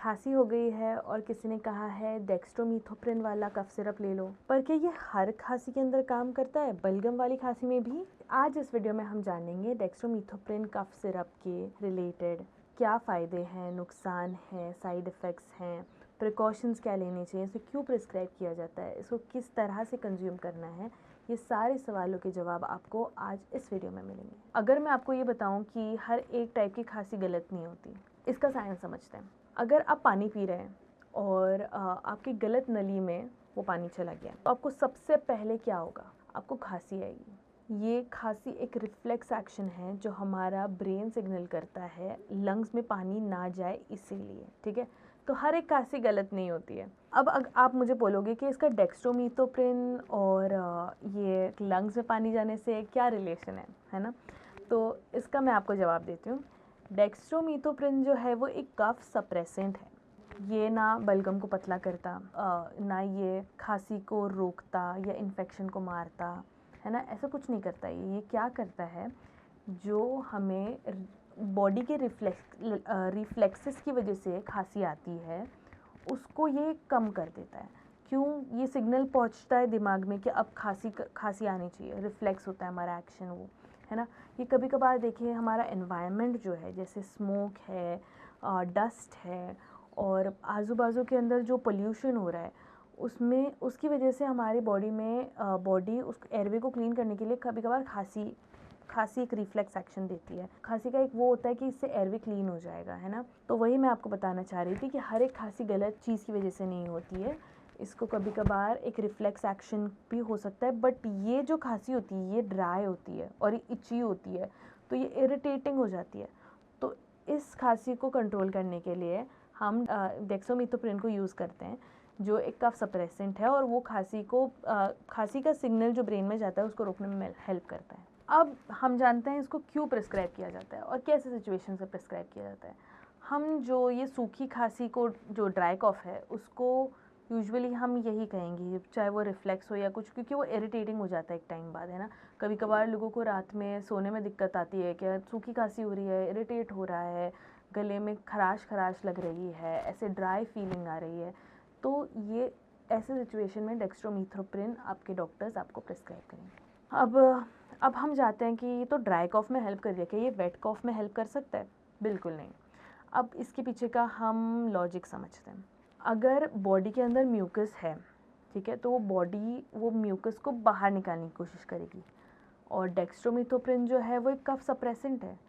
खांसी हो गई है और किसी ने कहा है डेक्स्ट्रोमीथोप्रिन वाला कफ सिरप ले लो, पर क्या ये हर खांसी के अंदर काम करता है, बलगम वाली खांसी में भी? आज इस वीडियो में हम जानेंगे डेक्स्ट्रोमीथोप्रिन कफ सिरप के रिलेटेड क्या फ़ायदे हैं, नुकसान हैं, साइड इफ़ेक्ट्स हैं, प्रिकॉशंस क्या लेने चाहिए, इसे क्यों प्रिस्क्राइब किया जाता है, इसको किस तरह से कंज्यूम करना है। ये सारे सवालों के जवाब आपको आज इस वीडियो में मिलेंगे। अगर मैं आपको ये बताऊं कि हर एक टाइप की खांसी गलत नहीं होती, इसका साइंस समझते हैं। अगर आप पानी पी रहे हैं और आपकी गलत नली में वो पानी चला गया, तो आपको सबसे पहले क्या होगा? आपको खांसी आएगी। ये खांसी एक रिफ्लेक्स एक्शन है जो हमारा ब्रेन सिग्नल करता है लंग्स में पानी ना जाए इसीलिए, ठीक है। तो हर एक खांसी गलत नहीं होती है। अब आप मुझे बोलोगे कि इसका डेक्स्ट्रोमीथोप्रिन और ये लंग्स में पानी जाने से क्या रिलेशन है ना? तो इसका मैं आपको जवाब देती हूँ। डेक्स्ट्रोमीथोप्रिन जो है वो एक कफ सप्रेसेंट है। ये ना बलगम को पतला करता, ना ये खांसी को रोकता या इन्फेक्शन को मारता, है ना, ऐसा कुछ नहीं करता। ये क्या करता है, जो हमें बॉडी के रिफ्लेक्सेस की वजह से खांसी आती है उसको ये कम कर देता है। क्यों? ये सिग्नल पहुंचता है दिमाग में कि अब खांसी आनी चाहिए, रिफ्लेक्स होता है हमारा एक्शन वो, है ना। ये कभी कभार देखिए हमारा एनवायरनमेंट जो है, जैसे स्मोक है, डस्ट है और आजू बाजू के अंदर जो पोल्यूशन हो रहा है उसमें, उसकी वजह से हमारी बॉडी में बॉडी उस एयरवे को क्लीन करने के लिए कभी कभार खांसी एक रिफ्लेक्स एक्शन देती है। खांसी का एक वो होता है कि इससे एयरवे क्लीन हो जाएगा, है ना। तो वही मैं आपको बताना चाह रही थी कि हर एक खांसी गलत चीज़ की वजह से नहीं होती है। इसको कभी कभार एक रिफ्लेक्स एक्शन भी हो सकता है, बट ये जो खांसी होती है ये ड्राई होती है और ये इची होती है, तो ये इरिटेटिंग हो जाती है। तो इस खांसी को कंट्रोल करने के लिए हम डेक्स्ट्रोमीथोप्रिन को यूज़ करते हैं, जो एक कफ सप्रेसेंट है और वो खांसी का सिग्नल जो ब्रेन में जाता है उसको रोकने में हेल्प करता है। अब हम जानते हैं इसको क्यों प्रिस्क्राइब किया जाता है और कैसे सिचुएशन से प्रिस्क्राइब किया जाता है। हम जो ये सूखी खांसी को, जो ड्राई कॉफ है, उसको यूजुअली हम यही कहेंगे, चाहे वो रिफ्लेक्स हो या कुछ, क्योंकि वो इरिटेटिंग हो जाता है एक टाइम बाद, है ना। कभी कभार लोगों को रात में सोने में दिक्कत आती है कि सूखी खांसी हो रही है, इरिटेट हो रहा है, गले में खराश खराश लग रही है, ऐसे ड्राई फीलिंग आ रही है, तो ये ऐसे सिचुएशन में डेक्स्ट्रोमीथोप्रिन आपके डॉक्टर्स आपको प्रिस्क्राइब करेंगे। अब हम जाते हैं कि ये तो ड्राई कॉफ में हेल्प कर रही है, कि ये वेट कॉफ में हेल्प कर सकता है? बिल्कुल नहीं। अब इसके पीछे का हम लॉजिक समझते हैं। अगर बॉडी के अंदर म्यूकस है, ठीक है, तो वो बॉडी वो म्यूकस को बाहर निकालने की कोशिश करेगी, और डेक्स्ट्रोमीथोप्रिन जो है वो एक कफ सप्रेसेंट है,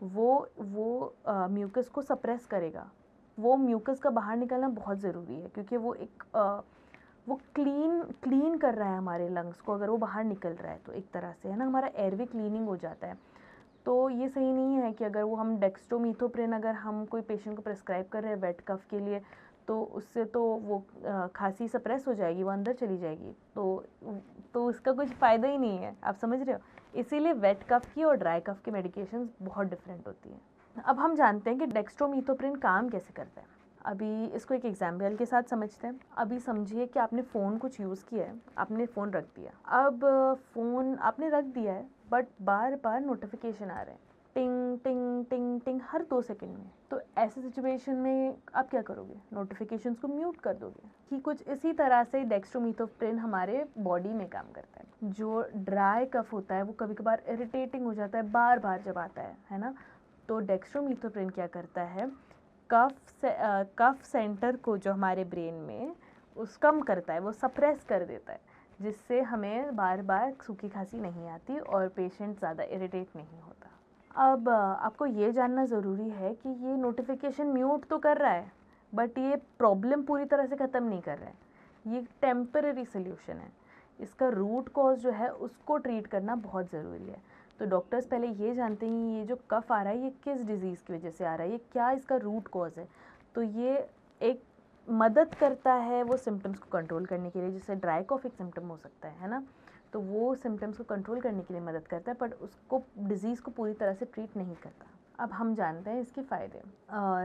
वो म्यूकस को सप्रेस करेगा। वो म्यूकस का बाहर निकलना बहुत ज़रूरी है, क्योंकि वो क्लीन कर रहा है हमारे लंग्स को। अगर वो बाहर निकल रहा है तो एक तरह से, है ना, हमारा एयरवे क्लीनिंग हो जाता है। तो ये सही नहीं है कि अगर वो हम डेक्स्ट्रोमीथोप्रिन अगर हम कोई पेशेंट को प्रेस्क्राइब कर रहे हैं वेट कफ के लिए, तो उससे तो वो खांसी सप्रेस हो जाएगी, वो अंदर चली जाएगी, तो उसका कुछ फ़ायदा ही नहीं है। आप समझ रहे हो? इसीलिए वेट कफ की और ड्राई कफ की मेडिकेशंस बहुत डिफरेंट होती हैं। अब हम जानते हैं कि डेक्स्ट्रोमीथोप्रिन काम कैसे करता है। अभी इसको एक एग्जाम्पल के साथ समझते हैं। अभी समझिए कि आपने फ़ोन कुछ यूज़ किया है, आपने फ़ोन रख दिया। अब फ़ोन आपने रख दिया है, बट बार बार नोटिफिकेशन आ रहे हैं, टिंग टिंग टिंग टिंग हर 2 सेकंड में। तो ऐसे सिचुएशन में आप क्या करोगे? नोटिफिकेशंस को म्यूट कर दोगे। कि कुछ इसी तरह से डेक्स्ट्रोमीथोप्रिन हमारे बॉडी में काम करता है। जो ड्राई कफ होता है वो कभी कभार इरिटेटिंग हो जाता है बार बार जब आता है ना। तो डेक्स्ट्रोमीथोप्रिन क्या करता है, कफ सेंटर को जो हमारे ब्रेन में उस कम करता है, वो सप्रेस कर देता है, जिससे हमें बार बार सूखी खांसी नहीं आती और पेशेंट ज़्यादा इरिटेट नहीं होता। अब आपको ये जानना ज़रूरी है कि ये नोटिफिकेशन म्यूट तो कर रहा है, बट ये प्रॉब्लम पूरी तरह से ख़त्म नहीं कर रहा है। ये टेम्पररी सोल्यूशन है। इसका रूट कॉज जो है उसको ट्रीट करना बहुत ज़रूरी है। तो डॉक्टर्स पहले ये जानते हैं ये जो कफ आ रहा है ये किस डिज़ीज़ की वजह से आ रहा है, ये क्या इसका रूट कॉज है। तो ये एक मदद करता है वो सिम्टम्स को कंट्रोल करने के लिए, जैसे ड्राई कॉफ एक सिम्टम हो सकता है ना। तो वो सिम्टम्स को कंट्रोल करने के लिए मदद करता है, बट उसको डिज़ीज़ को पूरी तरह से ट्रीट नहीं करता। अब हम जानते हैं इसके फ़ायदे।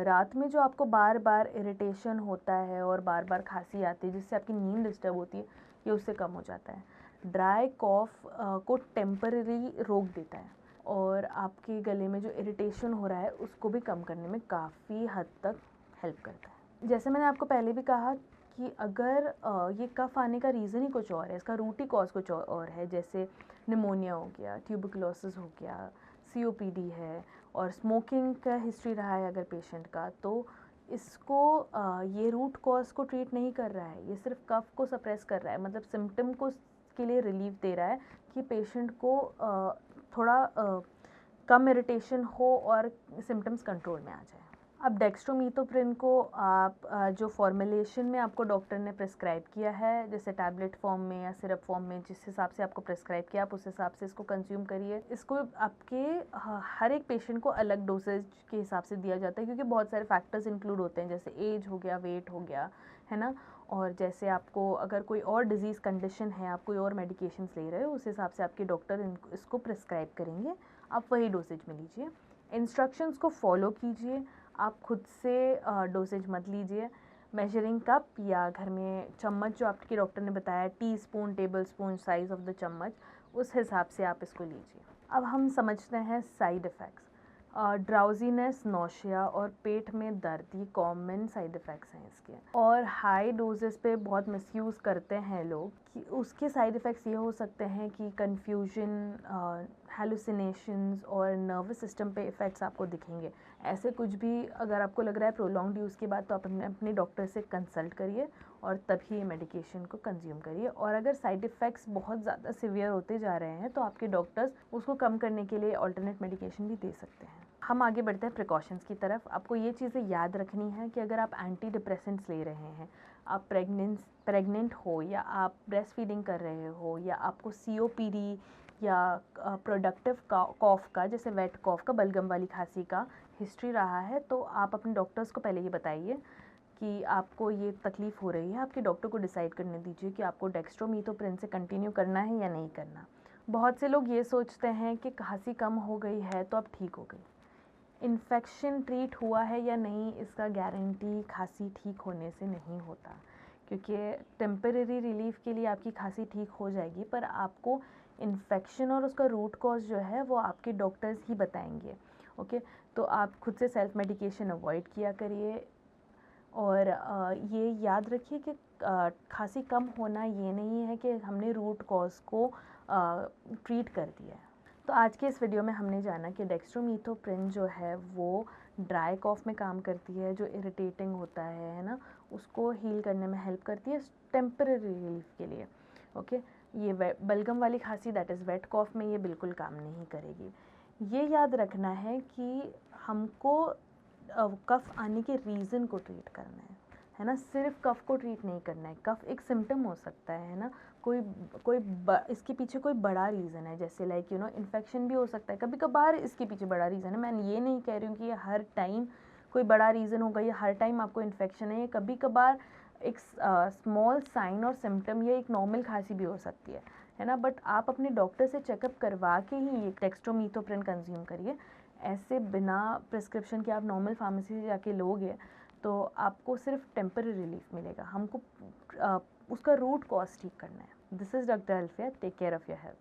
रात में जो आपको बार बार इरिटेशन होता है और बार बार खांसी आती है, जिससे आपकी नींद डिस्टर्ब होती है, ये उससे कम हो जाता है। ड्राई कॉफ को टेम्पररी रोक देता है और आपके गले में जो इरिटेशन हो रहा है उसको भी कम करने में काफ़ी हद तक हेल्प करता है। जैसे मैंने आपको पहले भी कहा कि अगर ये कफ आने का रीज़न ही कुछ और है, इसका रूट ही कॉज कुछ और है, जैसे निमोनिया हो गया, ट्यूबरकुलोसिस हो गया, सीओपीडी है और स्मोकिंग का हिस्ट्री रहा है अगर पेशेंट का, तो इसको ये रूट कॉज को ट्रीट नहीं कर रहा है, ये सिर्फ कफ को सप्रेस कर रहा है, मतलब सिम्टम को के लिए रिलीफ दे रहा है कि पेशेंट को थोड़ा कम इरिटेशन हो और सिम्टम्स कंट्रोल में आ जाए। अब डेक्स्ट्रोमीथोप्रिन को आप जो फॉर्मुलेशन में आपको डॉक्टर ने प्रिस्क्राइब किया है, जैसे टैबलेट फॉर्म में या सिरप फॉर्म में, जिस हिसाब से आपको प्रिस्क्राइब किया आप उस हिसाब से इसको कंज्यूम करिए। इसको आपके हर एक पेशेंट को अलग डोसेज के हिसाब से दिया जाता है, क्योंकि बहुत सारे फैक्टर्स इंक्लूड होते हैं, जैसे एज हो गया, वेट हो गया, है ना, और जैसे आपको अगर कोई और डिजीज़ कंडीशन है, आप कोई और मेडिकेशंस ले रहे हो, उस हिसाब से आपके डॉक्टर इसको प्रिस्क्राइब करेंगे, आप वही डोसेज में लीजिए। इंस्ट्रक्शंस को फॉलो कीजिए, आप खुद से डोसेज मत लीजिए। मेजरिंग कप या घर में चम्मच जो आपके डॉक्टर ने बताया, teaspoon, table spoon size of the चम्मच, उस हिसाब से आप इसको लीजिए। अब हम समझते हैं साइड इफ़ेक्ट्स। ड्राउजीनेस, नौशिया और पेट में दर्द, ये कॉमन साइड इफ़ेक्ट्स हैं इसके, और हाई डोजेस पे बहुत मिसयूज़ करते हैं लोग कि उसके साइड इफ़ेक्ट्स ये हो सकते हैं कि कन्फ्यूजन, हेलुसिनेशंस और नर्वस सिस्टम पे इफ़ेक्ट्स आपको दिखेंगे। ऐसे कुछ भी अगर आपको लग रहा है प्रोलॉन्ग्ड यूज़ के बाद, तो आप अपने डॉक्टर से कंसल्ट करिए और तभी ये मेडिकेशन को कंज्यूम करिए। और अगर साइड इफ़ेक्ट्स बहुत ज़्यादा सिवियर होते जा रहे हैं तो आपके डॉक्टर्स उसको कम करने के लिए अल्टरनेट मेडिकेशन भी दे सकते हैं। हम आगे बढ़ते हैं प्रिकॉशंस की तरफ। आपको ये चीज़ें याद रखनी है कि अगर आप एंटी डिप्रेसेंट्स ले रहे हैं, आप प्रेग्नेंट हो या आप ब्रेस्ट फीडिंग कर रहे हो या आपको सीओपीडी या प्रोडक्टिव कॉफ का, जैसे वेट कॉफ का, बलगम वाली खांसी का हिस्ट्री रहा है, तो आप अपने डॉक्टर्स को पहले ये बताइए कि आपको ये तकलीफ़ हो रही है। आपके डॉक्टर को डिसाइड करने दीजिए कि आपको डेक्स्ट्रोमीथोप्रिन से कंटिन्यू करना है या नहीं करना। बहुत से लोग ये सोचते हैं कि खांसी कम हो गई है तो अब ठीक हो गई। इन्फेक्शन ट्रीट हुआ है या नहीं, इसका गारंटी खांसी ठीक होने से नहीं होता, क्योंकि टेम्परेरी रिलीफ के लिए आपकी खांसी ठीक हो जाएगी, पर आपको इन्फेक्शन और उसका रूट कॉज जो है वो आपके डॉक्टर्स ही बताएंगे। ओके, तो आप खुद से सेल्फ मेडिकेशन अवॉइड किया करिए। और ये याद रखिए कि खांसी कम होना ये नहीं है कि हमने रूट कॉज को ट्रीट कर दिया है। तो आज के इस वीडियो में हमने जाना कि डेक्स्ट्रोमीथोप्रिन जो है वो ड्राई कॉफ में काम करती है, जो इरिटेटिंग होता है ना, उसको हील करने में हेल्प करती है टेम्परेरी रिलीफ के लिए। ओके, ये बलगम वाली खांसी, दैट इज़ वेट कॉफ में, ये बिल्कुल काम नहीं करेगी। ये याद रखना है कि हमको कफ़ आने के रीज़न को ट्रीट करना है ना, सिर्फ कफ़ को ट्रीट नहीं करना है। कफ़ एक सिम्टम हो सकता है ना, इसके पीछे कोई बड़ा रीज़न है, जैसे लाइक इन्फेक्शन भी हो सकता है, कभी कभार इसके पीछे बड़ा रीज़न है। मैं ये नहीं कह रही हूँ कि ये हर टाइम कोई बड़ा रीज़न होगा, ये हर टाइम आपको इन्फेक्शन है, ये कभी कभार एक स्मॉल साइन और सिम्टम, ये एक नॉर्मल खांसी भी हो सकती है ना, बट आप अपने डॉक्टर से चेकअप करवा के ही ये डेक्स्ट्रोमीथोप्रिन कंज्यूम करिए। ऐसे बिना प्रिस्क्रिप्शन के आप नॉर्मल फार्मेसी से जाके लोगे तो आपको सिर्फ टेम्पररी रिलीफ मिलेगा, हमको उसका रूट कॉज ठीक करना है। This is doctor Alfiya, take care of your health.